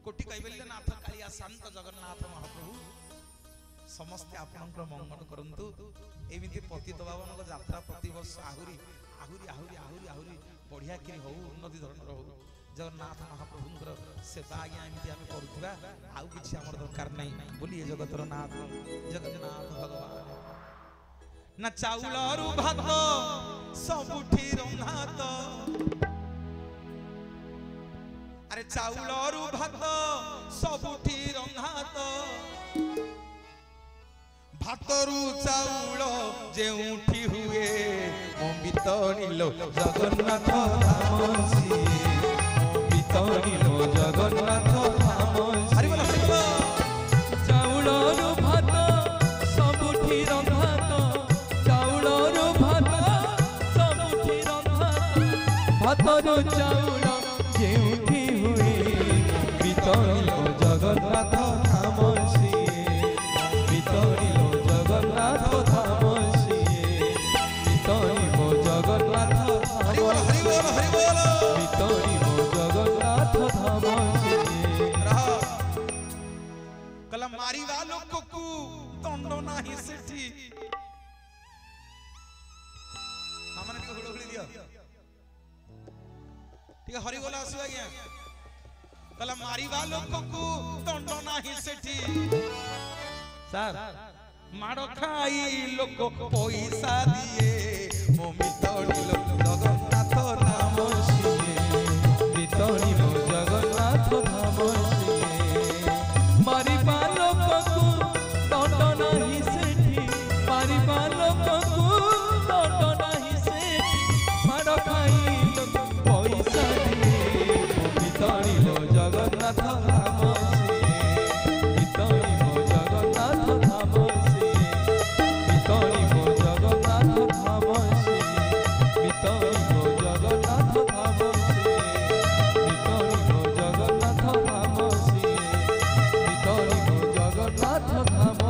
कोटि कैबल्य नाथ कालिया शांत जगन्नाथ महाप्रभु समस्ते आपनकर मंगल करंतु एमिति पतित बाबन यात्रा प्रति वर्ष आहुरी आहुरी आहुरी आहुरी आहुरी बढ़िया कि हो उन्नति धरणर हो जगन्नाथ महाप्रभुंकर सेवा आज्ञा एमिति आम करुवा आउ किछि हमर दरकार नै बोलिए जगतर नाथ जगन्नाथ भगवान ना चाउलरु भात सबुठी रंधात अरे चाउलरु भात सबुठी रंधात भातरु चाउल जेउठी हुए मितनिलो जगन्नाथ धाम सिए मितनिलो जगन्नाथ धाम हरि बोल चाउलरु भात सबुठी रंधात चाउलरु भात सबुठी रंधात भातरु चाउल जेउठी हुए मितनिलो जगन्नाथ धाम सिए मितनिलो जगन्नाथ धाम सिए मितनिलो जगन्नाथ धाम मितनिलो जगन्नाथ धाम सिए कला मारिवा लोक को दंड नाही सेठी मामने टिक हुड़हुड़ी दियो ठीक हरि बोला आसु आज्ञा कला मारिवा लोक को दंड नाही सेठी सर माड़ खाई लोक पैसा दिए मो मितनिलो जगन्नाथ धाम सिए मितनिलो जगन्नाथ धाम सिए मारिबा लोककु दंड नाही सेठी मारिबा लोककु दंड नाही सेठी माड़ खाई लोक पैसा दिए मितनिलो जगन्नाथ धाम सिए मितनिलो जगन्नाथ धाम सिए मितनिलो जगन्नाथ धाम सिए मितनिलो जगन्नाथ धाम सिए मितनिलो जगन्नाथ धाम सिए मितनिलो जगन्नाथ धाम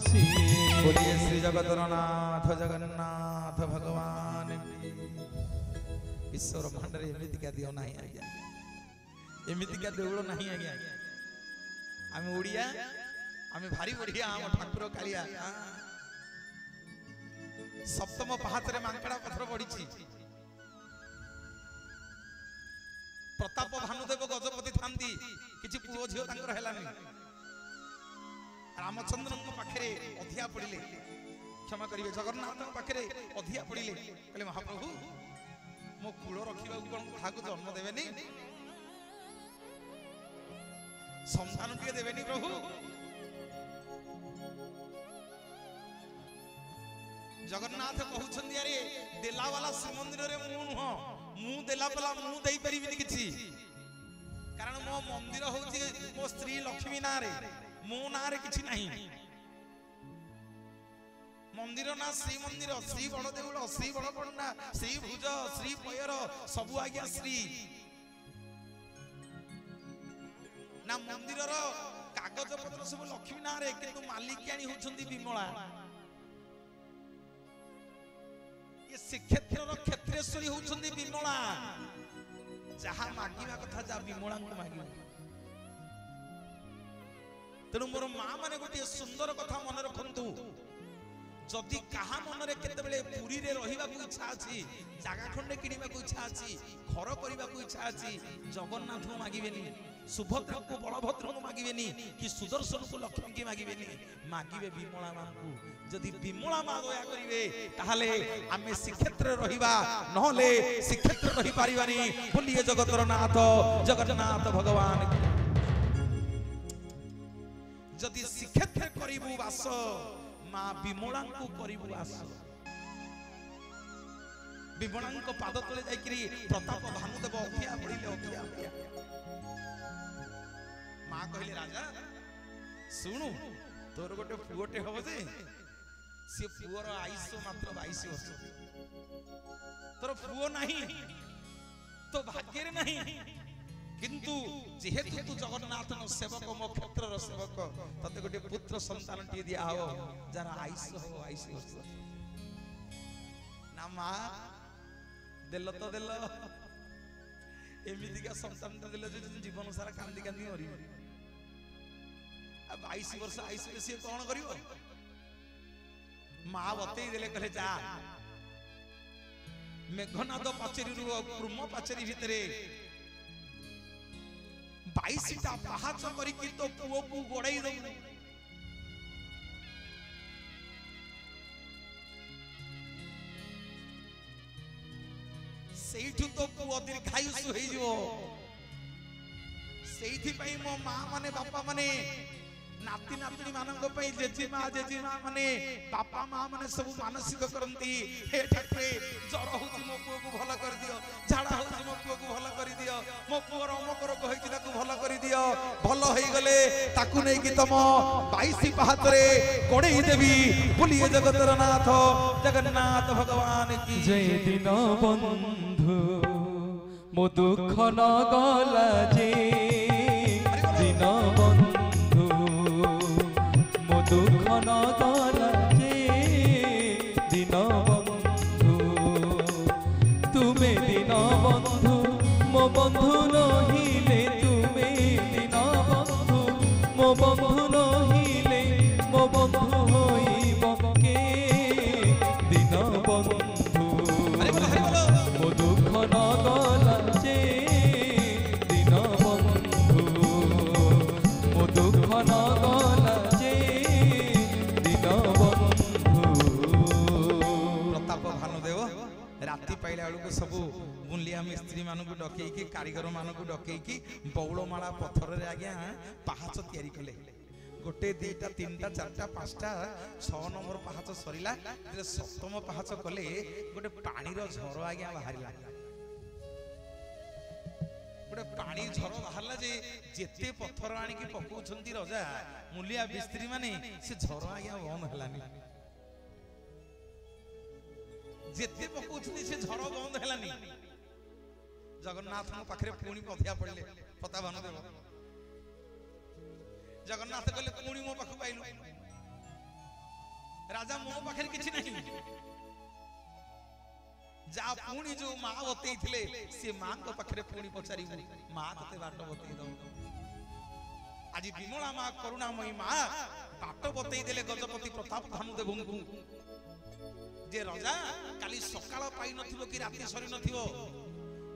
सिए बोलिए श्री जगतरनाथ जगन्नाथ भगवान ईश्वर भांडरे एमिति का दियो नाही आज्ञा एमिति का देउळ नाही आज्ञा आमे ओडिया आमे भारी बढ़िया हम ठाकुर कालिया सप्तम पहाचरे मांकड़ा पत्थर पड़िछि प्रताप भानुदेव गजपति थांती किछि पुओ झियो तांकर हेलानी रामचंद्रन पाखरे अधिया पड़िले क्षमा करिवे जगन्नाथ पाखरे अधिया पड़िले कहले महाप्रभु मो कूल रखिबा कोन काहाकु जन्म देबेनी संतान टिके देबेनी प्रभु जगन्नाथ कहउछन्दी अरे देला वाला श्रीमंदिर रे मु नुह मु देला वाला मु देई परिबिनी किछि कारण मो मंदिर होउछि मो स्त्री लक्ष्मी ना रे मो ना रे किछि नाही मंदिर ना श्री मंदिर श्री बड़ देउल श्री बड़ पड़ना श्री भुज श्री पयर सबु आज्ञा श्री ना मंदिर रो कागज पत्र सब लक्ष्मी ना रे किंतु मालिकियानी होउछन्दी विमला ये श्रीक्षेत्र रो क्षेत्रेश्वरी होउछन्दी विमला जहा मागिबा कथा जा विमला को मागिबा तेणु मोर माँ माने गोटे सुंदर कथा मन रखंतु जदि कहा मन रे केते बेले पुरी रे रहिबा को इच्छा अछि जागा खंडे किनिबा को इच्छा अछि घर करिबा को इच्छा अछि जगन्नाथ को मागिबेनी सुभद्रा को बलभद्र को मागिबेनी कि सुदर्शन को लक्ष्मी की मागिबेनी मागिबे विमला मां को जदि विमला मां दया करिवे ताहाले आमे श्रीक्षेत्र रहिबा नहले श्रीक्षेत्र रहि पारिबानी बोलिए जगतर नाथ जगन्नाथ भगवान जदि श्रीक्षेत्र करिबु वास मां विमला को करिबु वास विमला को पाद तले जाइकरी प्रताप भानुदेव अखिया पड़िले अखिया मां कहले राजा सुनु तोर गोटे पुओटे हबो जे से पुओर आयुष मात्र 22 वर्ष तोर पुओ नहीं तो भाग्य रे नहीं किंतु जेहेतु तू जगन्नाथ नो सेवक मो क्षेत्र रो सेवक तते गोटे पुत्र संतान टी दिया हो जरा आयुष हो आयुष वर्ष ना मां देलो तो देलो एमितिका संतान दिले जे जीवन सारा कांदी कांदी मरी 22 वर्ष आइसले सी कौन करियो माँ बतई देले कहले जा मेघनाद पाचेरी ब्रह्म पाचेरी भितरे 22टा पाहाच करिकि तो पुओ को गोड़ाई दउ सेठु तो पुओ दीर्घायुष होई जो सेठी पई मो मां माने बापा माने नाती नातनी मानंग पई जेजी मां माने बापा मां माने सब मानसिक करंती हे ठाकुरे जर होची मो पुओ को भलो कर दियो झाड़ा होची मो पुओ को भलो कर दियो मो पुओ अमक रोग होई ताकू भलो कर दियो भलो होई गले ताकू नै कि तम 22 पाहातरे कोड़ेई देवी बोलिए जगतर नाथ जगन्नाथ भगवान की जय दिन बंधु मो दुख न गला जे दिन बंधु मो दुख न गला जे दिन बंधु तुमे दिन बंधु मो बंधु नहिले तुमे दिन बंधु मो बंधु नहिले मो बंधु होइब के दिन बंधु मो दुख न गला जे दिन बंधु मो दुख न गला जे दिन बंधु प्रताप भानुदेव राति पाइला बेलू सब बुलिया मिस्त्री मानू डकई कारीगर मानू डकई बौलमाला पथर आज्ञा पाहाच तैयारी कले गोटे दुईटा तीनटा चारटा पांचटा 6 नंबर पाहाच सरीला सप्तम पाहाच कले गोटे पानीर झर आज्ञा बाहरला गोटे पानी झर बाहरला जे जेते पत्थर आनिकी पकाउछंती रजा मुलिया मिस्त्री माने से झर आज्ञा बंद हलानी जेते पकाउछंती से झर बंद हलानी जगन्नाथ मो पाखरे पुणी पधिया पड़ले पता भानुदेव जगन्नाथ कहले पुणी मो पाख पाइलु राजा मो पाखरे किछि नहीं जा पुणी जो मां बतई थिले से मां को पाखरे पुणी पचारी मां तते बाट बतई दो आज विमला मां करुणामयी मां बाट बतई देले गजपति प्रताप भानुदेव को जे राजा काली सकाळ पाई नथिबो कि राति सरी नथिबो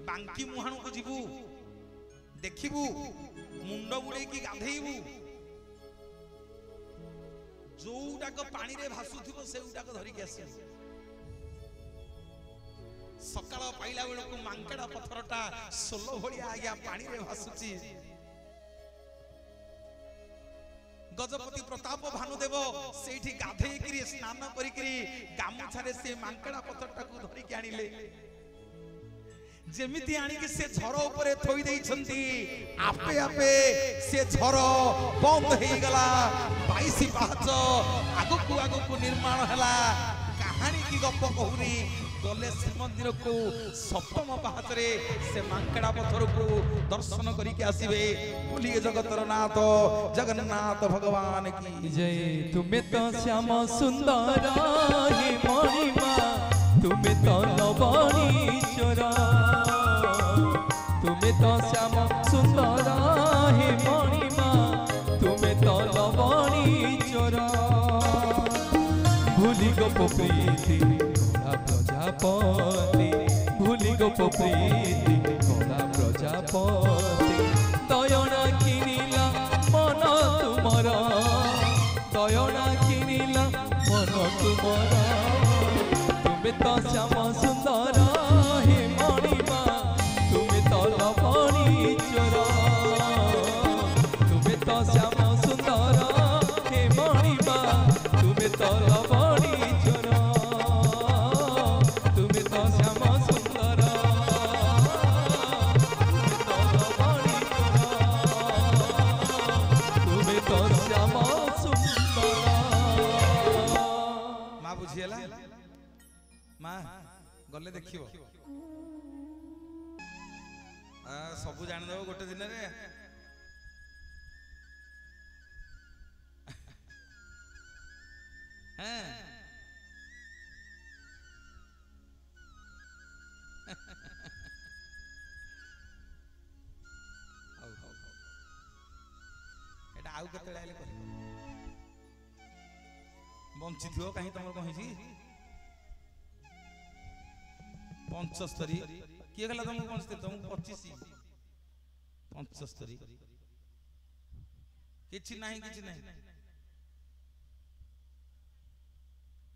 बांकी मुहाणु को जीवु देखिबु मुंड बुड़े की गाधेइबु जोटाक पानी रे भासुथिबो सेउटाक धरि के आसी सकाळ पाइला बेलको मांकेडा पत्थरटा सोलो भलिया आज्ञा पानी रे भासुची गजपति प्रताप भानुदेव सेठी गाधेई करी स्नान करी करी गामुछारे से मांकेडा पत्थरटा को धरि के आनिले जेमिति आनी कि से झर ऊपर थोई देई छंती आपे आपे से झर बंद हेई गला 22 पाहाच आगु को निर्माण हला कहानी की गप कहूनी गले श्रीमंदिर को सप्तम पाहाच रे से मांकेडा पत्थर को दर्शन करी के आसीबे बोलिए जगतर नाथ जगन्नाथ भगवान की जय तुमे तो श्याम सुंदर हे महिमा तुमे तो नवनी चोरा तुमे तो श्याम सुंदर हे महिमा तुमे तो नवनी चोरा भूली गोप प्रीति कला प्रजापति भूली गोप प्रीति कला प्रजापति दयना किनिला मन तुमर दयना किनिला मन तुमर तुमे तो श्याम सुंदर हे मणिमा तुमे तो लवणी चोर तुमे तो श्याम सुंदर हे मणिमा तुमे तो लवणी चोर तुमे तो श्याम सुंदर तुमे तो लवणी चोर तुमे तो श्याम सुंदर मां बुझियला मां गले देखियो सबू जान दो गोटे दिन रे ଆଉ କେତେବେଳେ ଆଇଲେ କହିବ ବଞ୍ଚିଥିବ କାହିଁ ତମର କଣ ହେଇଛି 75 କିଏ କହିଲା ତମକୁ 75 ତମକୁ 25 75 କିଛି ନାହିଁ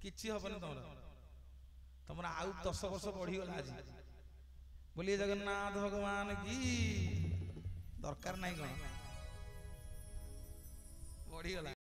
କିଛି ହବନି ତମର ଆଉ 10 ବର୍ଷ ବଢିଗଲା ଆଜି बोलिए जगन्नाथ भगवान की दरकार नहीं कौन बढ़ीगला